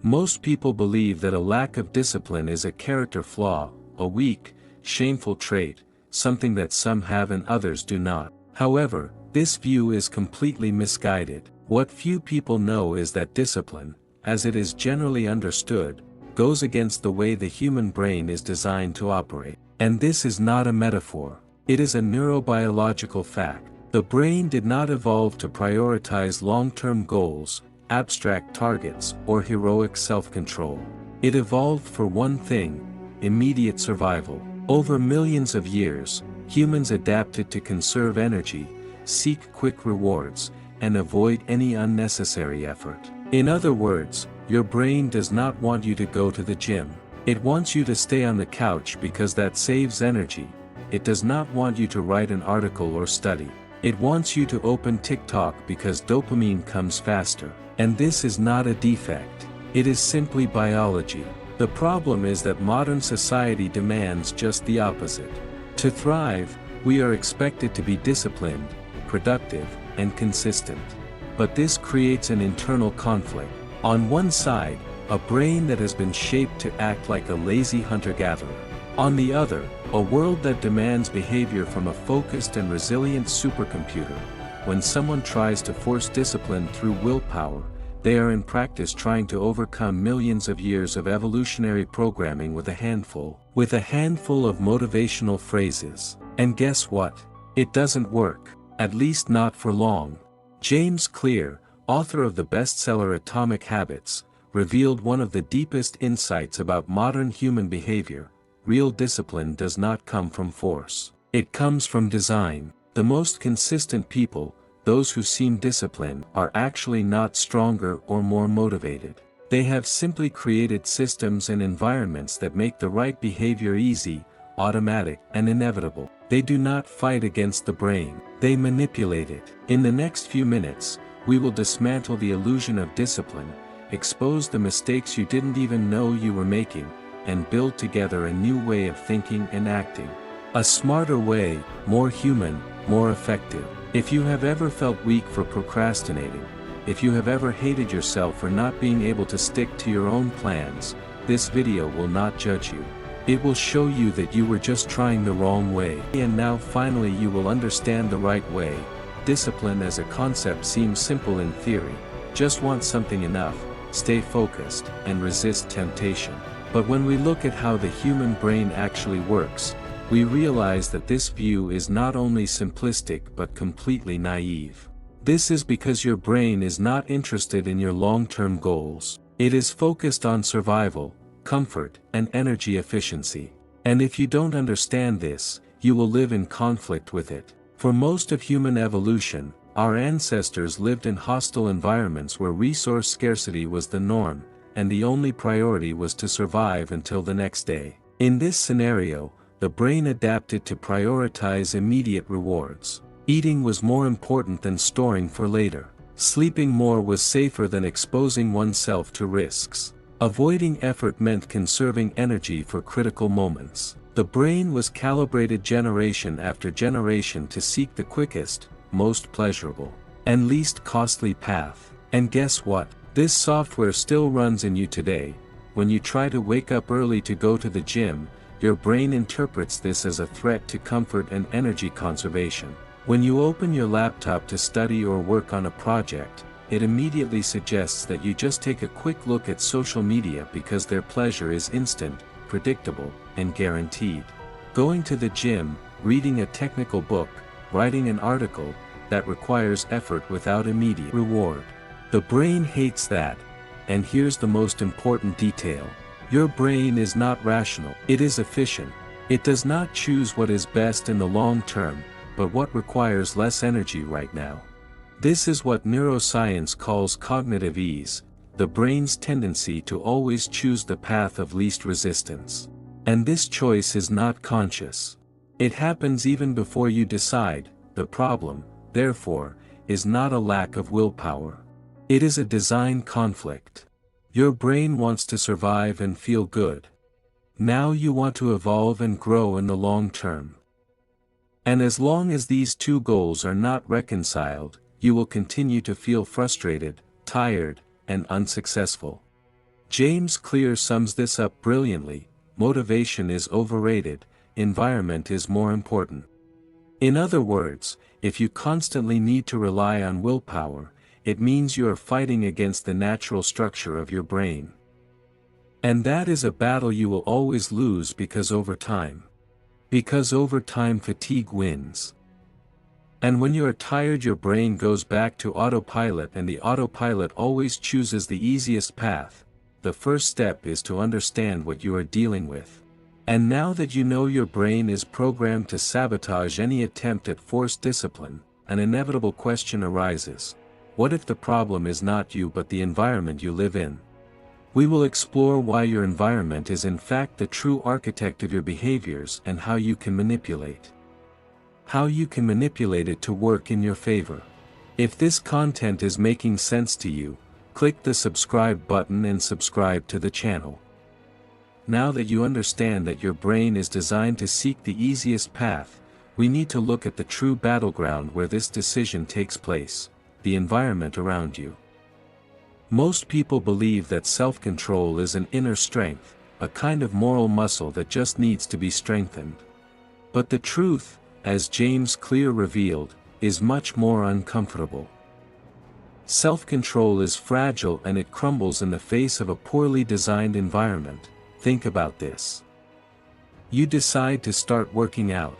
Most people believe that a lack of discipline is a character flaw, a weak, shameful trait, something that some have and others do not. However, this view is completely misguided. What few people know is that discipline, as it is generally understood, goes against the way the human brain is designed to operate. And this is not a metaphor. It is a neurobiological fact. The brain did not evolve to prioritize long-term goals, abstract targets, or heroic self-control. It evolved for one thing: immediate survival. Over millions of years, humans adapted to conserve energy, seek quick rewards, and avoid any unnecessary effort. In other words, your brain does not want you to go to the gym. It wants you to stay on the couch because that saves energy. It does not want you to write an article or study. It wants you to open TikTok because dopamine comes faster. And this is not a defect. It is simply biology. The problem is that modern society demands just the opposite. To thrive, we are expected to be disciplined, productive, and consistent. But this creates an internal conflict. On one side, a brain that has been shaped to act like a lazy hunter-gatherer. On the other, a world that demands behavior from a focused and resilient supercomputer. When someone tries to force discipline through willpower, they are in practice trying to overcome millions of years of evolutionary programming with a handful of motivational phrases. And guess what? It doesn't work. At least not for long. James Clear, author of the bestseller Atomic Habits, revealed one of the deepest insights about modern human behavior. Real discipline does not come from force. It comes from design. The most consistent people, those who seem disciplined, are actually not stronger or more motivated. They have simply created systems and environments that make the right behavior easy, automatic, and inevitable. They do not fight against the brain. They manipulate it. In the next few minutes, we will dismantle the illusion of discipline, expose the mistakes you didn't even know you were making, and build together a new way of thinking and acting. A smarter way, more human, more effective. If you have ever felt weak for procrastinating, if you have ever hated yourself for not being able to stick to your own plans, this video will not judge you. It will show you that you were just trying the wrong way. And now finally you will understand the right way. Discipline as a concept seems simple in theory. Just want something enough, stay focused, and resist temptation. But when we look at how the human brain actually works, we realize that this view is not only simplistic but completely naive. This is because your brain is not interested in your long-term goals. It is focused on survival, comfort, and energy efficiency. And if you don't understand this, you will live in conflict with it. For most of human evolution, our ancestors lived in hostile environments where resource scarcity was the norm, and the only priority was to survive until the next day. In this scenario, the brain adapted to prioritize immediate rewards. Eating was more important than storing for later. Sleeping more was safer than exposing oneself to risks. Avoiding effort meant conserving energy for critical moments. The brain was calibrated generation after generation to seek the quickest, most pleasurable, and least costly path. And guess what? This software still runs in you today. When you try to wake up early to go to the gym, your brain interprets this as a threat to comfort and energy conservation. When you open your laptop to study or work on a project, it immediately suggests that you just take a quick look at social media because their pleasure is instant, predictable, and guaranteed. Going to the gym, reading a technical book, writing an article, that requires effort without immediate reward. The brain hates that. And here's the most important detail. Your brain is not rational. It is efficient. It does not choose what is best in the long term, but what requires less energy right now. This is what neuroscience calls cognitive ease, the brain's tendency to always choose the path of least resistance. And this choice is not conscious. It happens even before you decide. The problem, therefore, is not a lack of willpower. It is a design conflict. Your brain wants to survive and feel good. Now you want to evolve and grow in the long term. And as long as these two goals are not reconciled, you will continue to feel frustrated, tired, and unsuccessful. James Clear sums this up brilliantly: motivation is overrated, environment is more important. In other words, if you constantly need to rely on willpower, it means you are fighting against the natural structure of your brain. And that is a battle you will always lose because over time fatigue wins. And when you are tired, your brain goes back to autopilot, and the autopilot always chooses the easiest path. The first step is to understand what you are dealing with. And now that you know your brain is programmed to sabotage any attempt at forced discipline, an inevitable question arises: what if the problem is not you but the environment you live in? We will explore why your environment is in fact the true architect of your behaviors and how you can manipulate it to work in your favor. If this content is making sense to you, click the subscribe button and subscribe to the channel. Now that you understand that your brain is designed to seek the easiest path, we need to look at the true battleground where this decision takes place: the environment around you. Most people believe that self-control is an inner strength, a kind of moral muscle that just needs to be strengthened. But the truth, as James Clear revealed, is much more uncomfortable. Self-control is fragile and it crumbles in the face of a poorly designed environment. Think about this. You decide to start working out.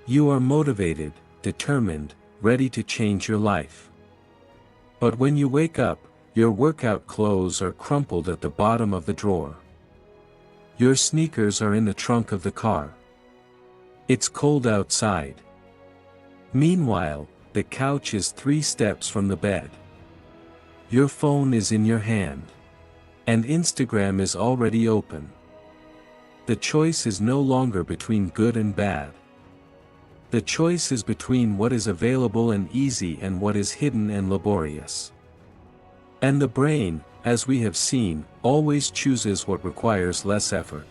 You are motivated, determined, ready to change your life. But when you wake up, your workout clothes are crumpled at the bottom of the drawer. Your sneakers are in the trunk of the car. It's cold outside. Meanwhile, the couch is 3 steps from the bed. Your phone is in your hand. And Instagram is already open. The choice is no longer between good and bad. The choice is between what is available and easy and what is hidden and laborious. And the brain, as we have seen, always chooses what requires less effort.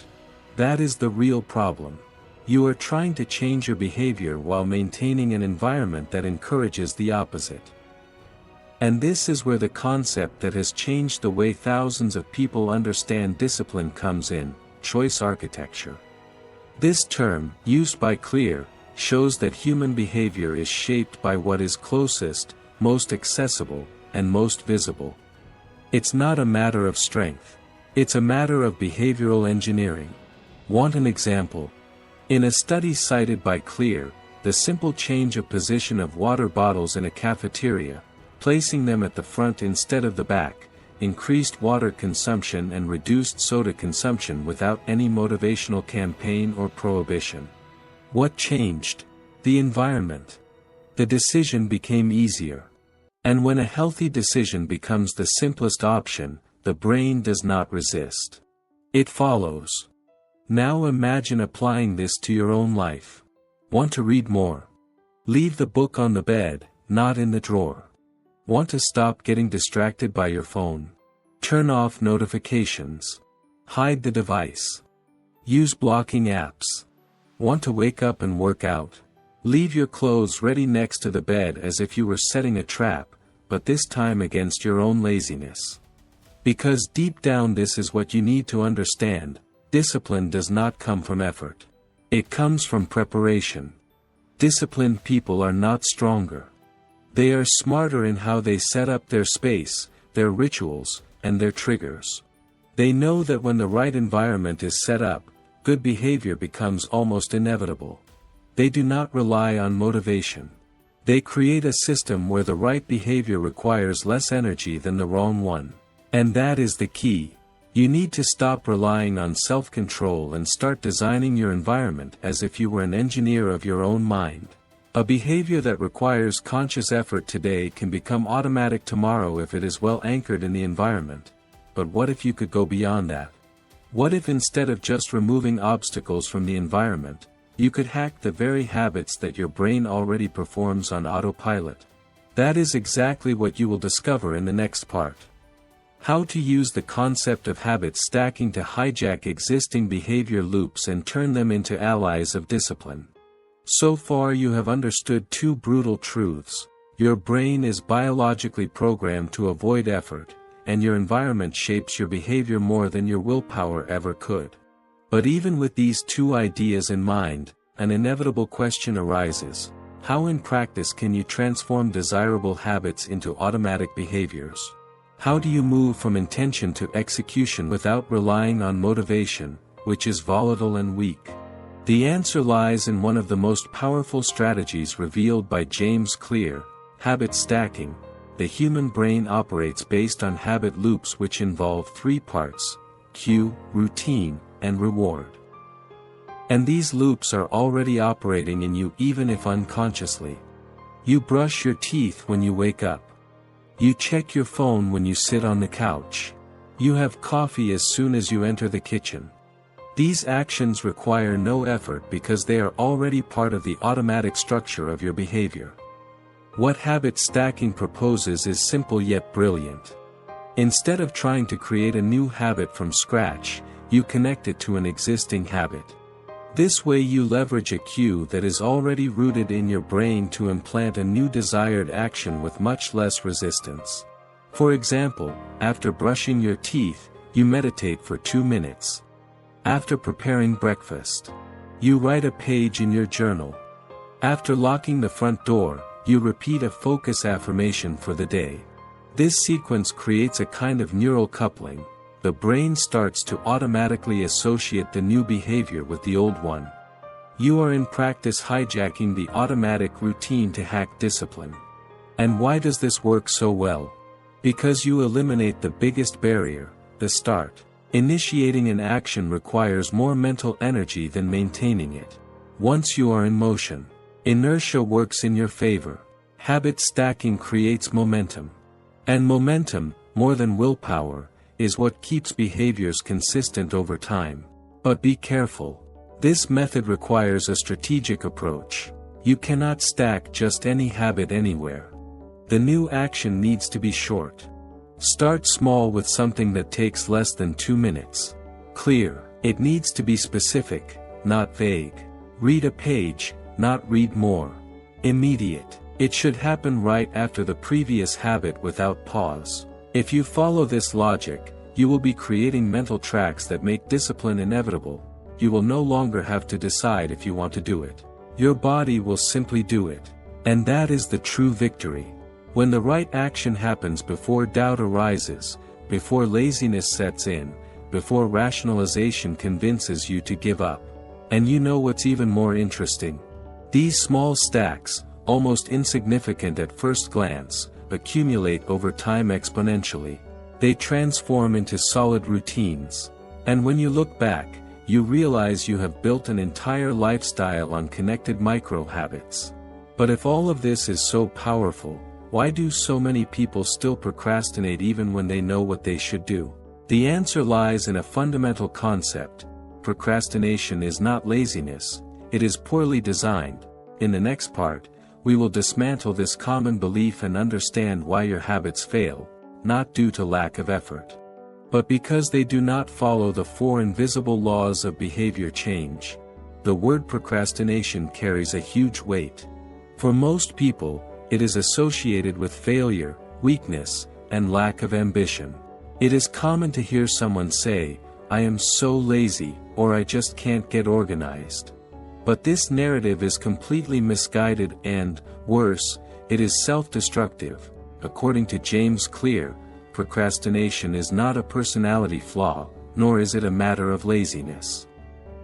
That is the real problem. You are trying to change your behavior while maintaining an environment that encourages the opposite. And this is where the concept that has changed the way thousands of people understand discipline comes in: choice architecture. This term, used by Clear, shows that human behavior is shaped by what is closest, most accessible, and most visible. It's not a matter of strength. It's a matter of behavioral engineering. Want an example? In a study cited by Clear, the simple change of position of water bottles in a cafeteria, placing them at the front instead of the back, increased water consumption and reduced soda consumption without any motivational campaign or prohibition. What changed? The environment. The decision became easier. And when a healthy decision becomes the simplest option, the brain does not resist. It follows. Now imagine applying this to your own life. Want to read more? Leave the book on the bed, not in the drawer. Want to stop getting distracted by your phone? Turn off notifications. Hide the device. Use blocking apps. Want to wake up and work out? Leave your clothes ready next to the bed as if you were setting a trap, but this time against your own laziness. Because deep down this is what you need to understand: discipline does not come from effort. It comes from preparation. Disciplined people are not stronger. They are smarter in how they set up their space, their rituals, and their triggers. They know that when the right environment is set up, good behavior becomes almost inevitable. They do not rely on motivation. They create a system where the right behavior requires less energy than the wrong one. And that is the key. You need to stop relying on self-control and start designing your environment as if you were an engineer of your own mind. A behavior that requires conscious effort today can become automatic tomorrow if it is well anchored in the environment. But what if you could go beyond that? What if instead of just removing obstacles from the environment, you could hack the very habits that your brain already performs on autopilot? That is exactly what you will discover in the next part. How to use the concept of habit stacking to hijack existing behavior loops and turn them into allies of discipline. So far you have understood 2 brutal truths. Your brain is biologically programmed to avoid effort, and your environment shapes your behavior more than your willpower ever could. But even with these two ideas in mind, an inevitable question arises: how in practice can you transform desirable habits into automatic behaviors? How do you move from intention to execution without relying on motivation, which is volatile and weak? The answer lies in one of the most powerful strategies revealed by James Clear: habit stacking. The human brain operates based on habit loops which involve three parts: cue, routine, and reward. And these loops are already operating in you even if unconsciously. You brush your teeth when you wake up. You check your phone when you sit on the couch. You have coffee as soon as you enter the kitchen. These actions require no effort because they are already part of the automatic structure of your behavior. What habit stacking proposes is simple yet brilliant. Instead of trying to create a new habit from scratch, you connect it to an existing habit. This way you leverage a cue that is already rooted in your brain to implant a new desired action with much less resistance. For example, after brushing your teeth, you meditate for 2 minutes. After preparing breakfast, you write a page in your journal. After locking the front door, you repeat a focus affirmation for the day. This sequence creates a kind of neural coupling. The brain starts to automatically associate the new behavior with the old one. You are in practice hijacking the automatic routine to hack discipline. And why does this work so well? Because you eliminate the biggest barrier, the start. Initiating an action requires more mental energy than maintaining it. Once you are in motion, inertia works in your favor. Habit stacking creates momentum. And momentum, more than willpower, is what keeps behaviors consistent over time. But be careful. This method requires a strategic approach. You cannot stack just any habit anywhere. The new action needs to be short. Start small with something that takes less than 2 minutes. Clear. It needs to be specific, not vague. Read a page, not read more. Immediate. It should happen right after the previous habit without pause. If you follow this logic, you will be creating mental tracks that make discipline inevitable. You will no longer have to decide if you want to do it. Your body will simply do it. And that is the true victory. When the right action happens before doubt arises, before laziness sets in, before rationalization convinces you to give up. And you know what's even more interesting? These small stacks, almost insignificant at first glance, accumulate over time exponentially. They transform into solid routines. And when you look back, you realize you have built an entire lifestyle on connected micro-habits. But if all of this is so powerful, why do so many people still procrastinate even when they know what they should do? The answer lies in a fundamental concept. Procrastination is not laziness, it is poorly designed. In the next part, we will dismantle this common belief and understand why your habits fail, not due to lack of effort, but because they do not follow the 4 invisible laws of behavior change. The word procrastination carries a huge weight. For most people, it is associated with failure, weakness, and lack of ambition. It is common to hear someone say, "I am so lazy," or "I just can't get organized." But this narrative is completely misguided and, worse, it is self-destructive. According to James Clear, procrastination is not a personality flaw, nor is it a matter of laziness.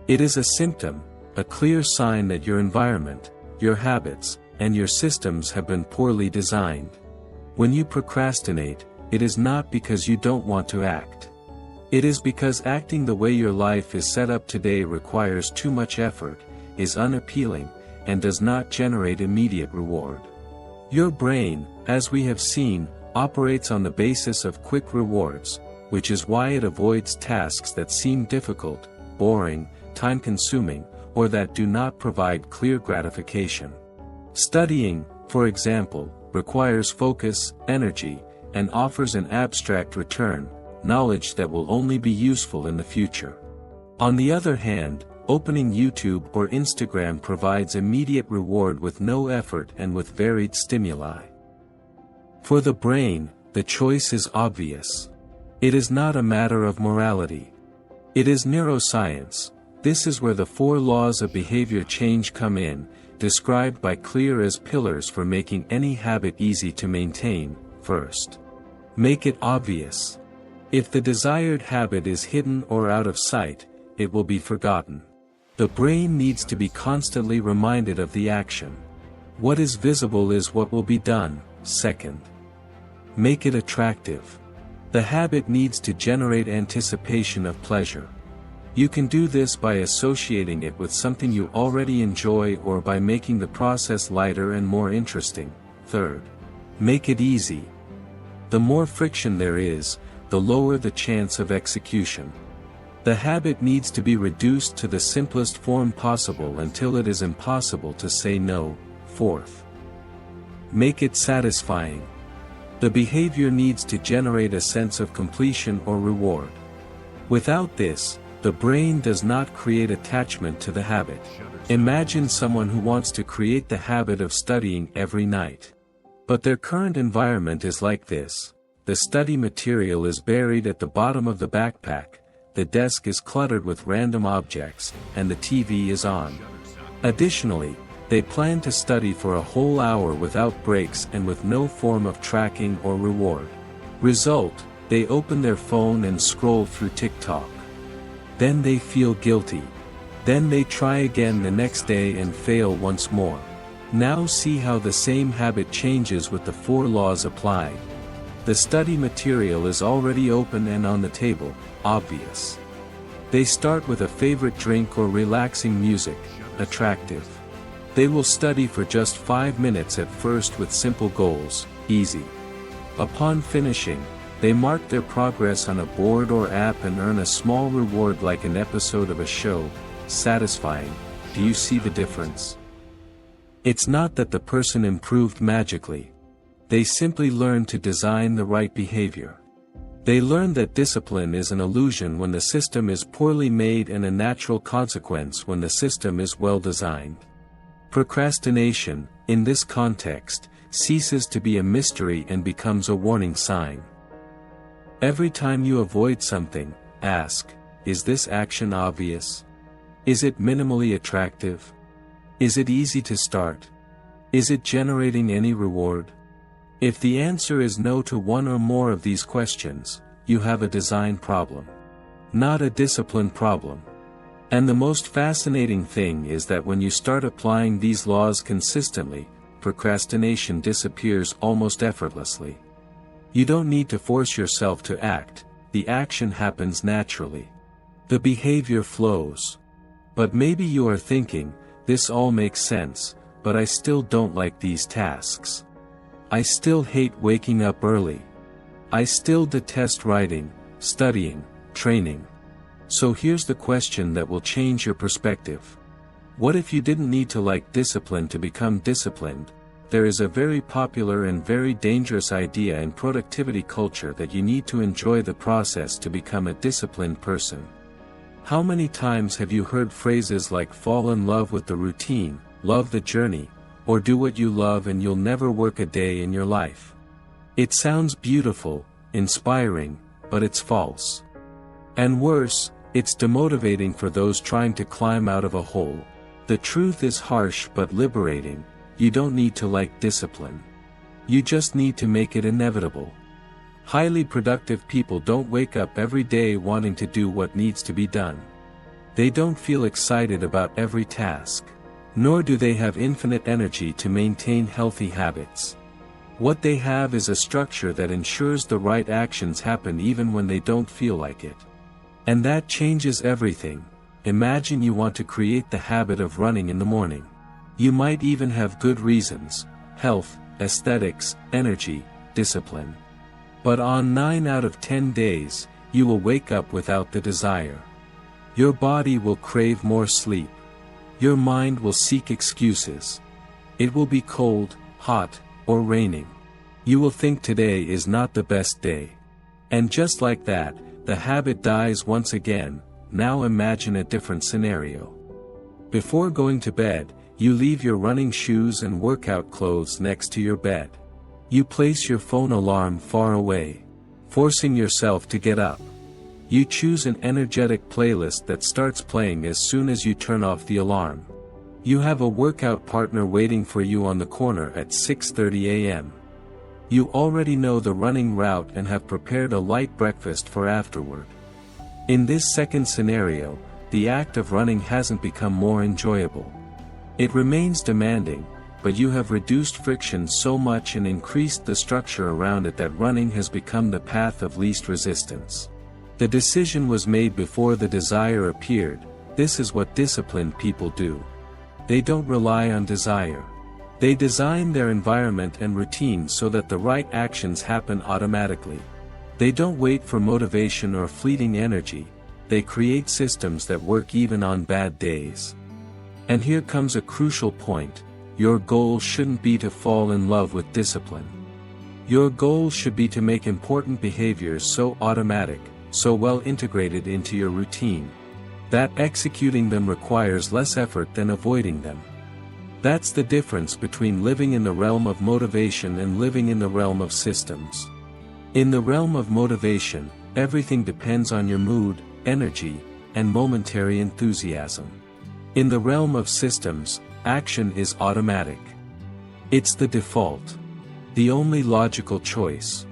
It is a symptom, a clear sign that your environment, your habits, and your systems have been poorly designed. When you procrastinate, it is not because you don't want to act. It is because acting the way your life is set up today requires too much effort, is unappealing, and does not generate immediate reward. Your brain, as we have seen, operates on the basis of quick rewards, which is why it avoids tasks that seem difficult, boring, time-consuming, or that do not provide clear gratification. Studying, for example, requires focus, energy, and offers an abstract return, knowledge that will only be useful in the future. On the other hand, opening YouTube or Instagram provides immediate reward with no effort and with varied stimuli. For the brain, the choice is obvious. It is not a matter of morality. It is neuroscience. This is where the 4 laws of behavior change come in, described by Clear as pillars for making any habit easy to maintain. First, make it obvious. If the desired habit is hidden or out of sight, it will be forgotten. The brain needs to be constantly reminded of the action. What is visible is what will be done. Second, make it attractive. The habit needs to generate anticipation of pleasure. You can do this by associating it with something you already enjoy or by making the process lighter and more interesting. Third, make it easy. The more friction there is, the lower the chance of execution. The habit needs to be reduced to the simplest form possible until it is impossible to say no. Fourth, make it satisfying. The behavior needs to generate a sense of completion or reward. Without this, the brain does not create attachment to the habit. Imagine someone who wants to create the habit of studying every night. But their current environment is like this. The study material is buried at the bottom of the backpack, the desk is cluttered with random objects, and the TV is on. Additionally, they plan to study for a whole hour without breaks and with no form of tracking or reward. Result, they open their phone and scroll through TikTok. Then they feel guilty. Then they try again the next day and fail once more. Now see how the same habit changes with the 4 laws applied. The study material is already open and on the table, obvious. They start with a favorite drink or relaxing music, attractive. They will study for just 5 minutes at first with simple goals, easy. Upon finishing, they mark their progress on a board or app and earn a small reward like an episode of a show, satisfying. Do you see the difference? It's not that the person improved magically. They simply learned to design the right behavior. They learn that discipline is an illusion when the system is poorly made and a natural consequence when the system is well designed. Procrastination, in this context, ceases to be a mystery and becomes a warning sign. Every time you avoid something, ask, is this action obvious? Is it minimally attractive? Is it easy to start? Is it generating any reward? If the answer is no to one or more of these questions, you have a design problem, not a discipline problem. And the most fascinating thing is that when you start applying these laws consistently, procrastination disappears almost effortlessly. You don't need to force yourself to act, the action happens naturally. The behavior flows. But maybe you are thinking, this all makes sense, but I still don't like these tasks. I still hate waking up early. I still detest writing, studying, training. So here's the question that will change your perspective. What if you didn't need to like discipline to become disciplined? There is a very popular and very dangerous idea in productivity culture that you need to enjoy the process to become a disciplined person. How many times have you heard phrases like fall in love with the routine, love the journey, or do what you love and you'll never work a day in your life? It sounds beautiful, inspiring, but it's false. And worse, it's demotivating for those trying to climb out of a hole. The truth is harsh but liberating. You don't need to like discipline. You just need to make it inevitable. Highly productive people don't wake up every day wanting to do what needs to be done. They don't feel excited about every task. Nor do they have infinite energy to maintain healthy habits. What they have is a structure that ensures the right actions happen even when they don't feel like it. And that changes everything. Imagine you want to create the habit of running in the morning. You might even have good reasons: health, aesthetics, energy, discipline. But on 9 out of 10 days, you will wake up without the desire. Your body will crave more sleep. Your mind will seek excuses. It will be cold, hot, or raining. You will think today is not the best day. And just like that, the habit dies once again. Now imagine a different scenario. Before going to bed, you leave your running shoes and workout clothes next to your bed. You place your phone alarm far away, forcing yourself to get up. You choose an energetic playlist that starts playing as soon as you turn off the alarm. You have a workout partner waiting for you on the corner at 6:30 a.m. You already know the running route and have prepared a light breakfast for afterward. In this second scenario, the act of running hasn't become more enjoyable. It remains demanding, but you have reduced friction so much and increased the structure around it that running has become the path of least resistance. The decision was made before the desire appeared. This is what disciplined people do. They don't rely on desire. They design their environment and routine so that the right actions happen automatically. They don't wait for motivation or fleeting energy. They create systems that work even on bad days. And here comes a crucial point. Your goal shouldn't be to fall in love with discipline. Your goal should be to make important behaviors so automatic, so well integrated into your routine, that executing them requires less effort than avoiding them. That's the difference between living in the realm of motivation and living in the realm of systems. In the realm of motivation, everything depends on your mood, energy, and momentary enthusiasm. In the realm of systems, action is automatic. It's the default. The only logical choice.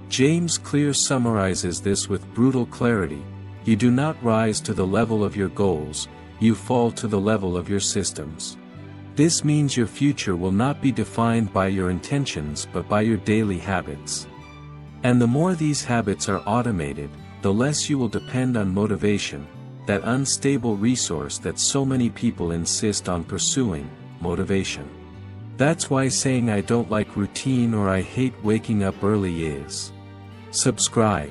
James Clear summarizes this with brutal clarity. You do not rise to the level of your goals, you fall to the level of your systems. This means your future will not be defined by your intentions but by your daily habits. And the more these habits are automated, the less you will depend on motivation, that unstable resource that so many people insist on pursuing, motivation. That's why saying I don't like routine or I hate waking up early is. Subscribe.